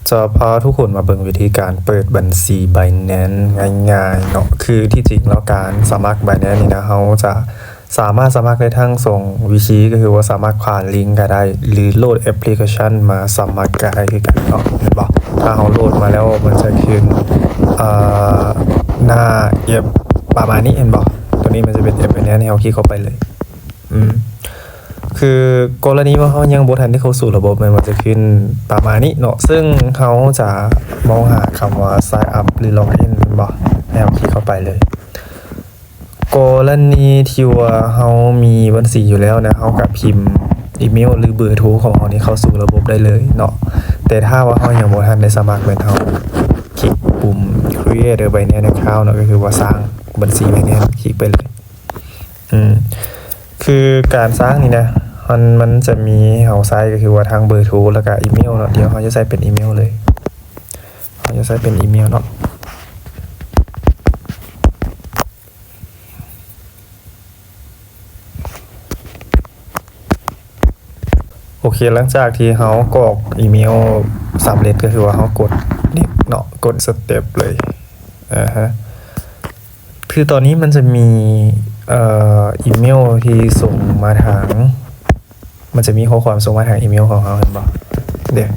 จะพาทุกคนมาเบิ่งวิธีการเปิดบัญชี Binance ง่ายๆเนาะคือที่จริงแล้วการสมัคร Binance นี่นะเราจะสามารถสมัครได้ทั้ง2วิธีก็คือว่าสมัครผ่านลิงก์ก็ได้หรือโหลดแอปพลิเคชันมาสมัครก็ได้คือกันเนาะเห็นบ่ถ้าเราโหลดมาแล้วมันจะขึ้นหน้าแอปประมาณนี้เห็นบ่ตัวนี้มันจะเป็นแอป Binance ให้เราคลิกเข้าไปเลยคือกรณีว่าเขายังบ่ทันได้เข้าสู่ระบบมันจะขึ้นประมาณนี้เนาะซึ่งเขาจะมองหาคำว่า sign up หรือ log in บ่ให้เราคลิกเข้าไปเลยกรณีที่ว่าเขามีบัญชีอยู่แล้วนะเขาก็พิมพ์อีเมลหรือเบอร์โทรของเขานี่เข้าสู่ระบบได้เลยเนาะแต่ถ้าว่าเขายังบ่ทันได้สมัครเป็นเขาคลิกปุ่ม create a Binance account เนาะก็คือว่าสร้างบัญชี Binance คลิกไปเลยคือการสร้างนี่นะมันจะมีเฮาใช้ก็คือว่าทางเบอร์โทรแล้วก็อีเมลเนาะเดี๋ยวเขาจะใส่เป็นอีเมลเลยเขาจะใส่เป็นอีเมลเนาะโอเคหลังจากที่เขากรอกอีเมลสำเร็จก็คือว่าเขากดเน็กเนาะกดสเต็ปเลยคือตอนนี้มันจะมีอีเมลที่ส่งมาทางมันจะมีข้อความส่งมาทางอีเมลของเราเห็นบ่เดี๋ยว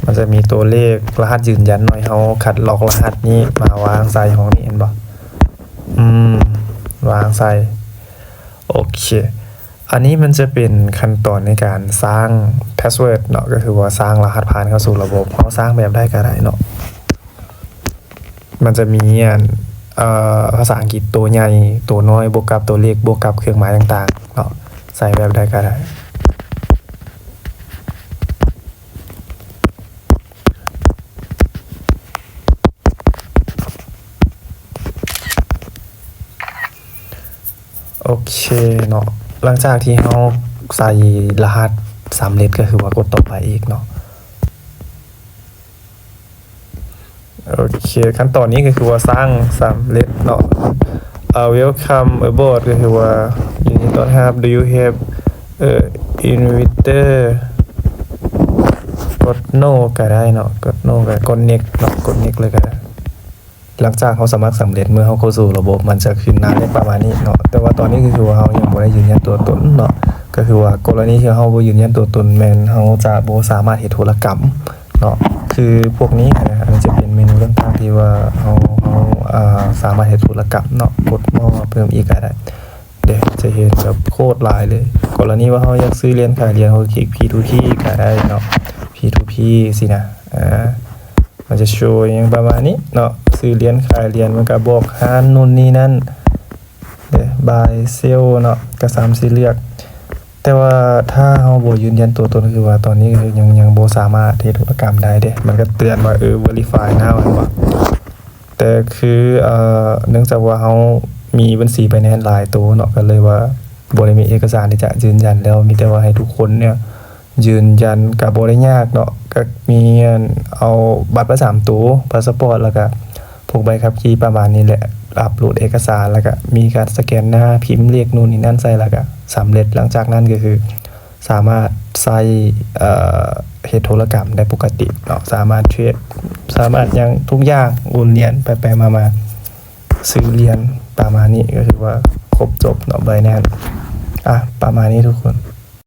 มันจะมีตัวเลขรหัสยืนยันหน่อยเขาคัดลอกรหัสนี้มาวางใส่ของนี้เห็นบ่วางใส่โอเคอันนี้มันจะเป็นขั้นตอนในการสร้างพาสเวิร์ดเนาะก็คือว่าสร้างรหัสผ่านเข้าสู่ระบบเขาสร้างแบบได้ก็ได้เนาะมันจะมีภาษาอังกฤษตัวใหญ่ตัวน้อยบวกกับตัวเลขบวกกับเครื่องหมายต่างๆเนาะใส่แบบได้ก็ได้โอเคเนาะหลังจากที่เราใส่รหัสสำเร็จก็คือว่ากดต่อไปอีกเนาะโอเคขั้นตอนนี้ก็คือว่าสร้างสำเร็จเนาะwelcome aboard ก็คือว่ายินดีต้อนรับ do you have inviter กด no ก็ได้เนาะกด no ก็กด next เนาะกด next เลยก็ได้หลังจากเขาสมัครสำเร็จเมื่อเขาเข้าสู่ระบบมันจะขึ้นหน้าเลขประมาณนี้เนาะแต่ว่าตอนนี้ก็คือว่าเขายังบ่ได้ยืนยันตัวตนเนาะก็คือว่ากรณีที่เขาบ่ยืนยันตัวตนแม่นเขาจะบ่สามารถเฮ็ดธุรกรรมเนาะคือพวกนี้นะอันนี้จะเป็นเมนูต่างๆที่ว่าเขาสามารถเฮ็ดธุรกรรมเนาะกดมาเพิ่มอีกก็ได้เดี๋ยวจะเห็นแบบโคตรหลายเลยกรณีว่าเขาอยากซื้อเรียนขายเรียนเขาคลิก P2P ก็ได้เนาะ P2P สินะมันจะโชว์อย่างประมาณนี้เนาะซื้อเรียนขายเรียนมันก็บอกหานู่นนี่นั่นเด้บายเซลเนาะก็3สิเลือกแต่ว่าถ้าเฮาบ่ยืนยันตัวตนคือว่าตอนนี้คือยังบ่สามารถเฮ็ดธุรกรรมได้เด้มันก็เตือนว่าverify now เห็นบ่แต่คือเนื่องจากว่าเฮามีบัญชี Binance หลายตัวเนาะก็เลยว่าบ่ได้มีเอกสารที่จะยืนยันแล้วมีแต่ว่าให้ทุกคนเนี่ยยืนยันก็บ่ได้ยากเนาะก็มีเอาบัตรประจำตัวพาสปอร์ตแล้วก็พวกใบขับขี่ประมาณนี้แหละอัปโหลดเอกสารแล้วก็มีการสแกนหน้าพิมพ์เลขนู่นนี่นั่นใส่แล้วก็สำเร็จหลังจากนั้นก็คือสามารถใส่เฮ็ดธุรกรรมได้ปกติเนาะสามารถเทรดสามารถยังทุกอย่างโอนเหรียญไปๆมาๆซื้อเหรียญประมาณนี้ก็คือว่าครบจบเนาะ Binance ประมาณนี้ทุกคน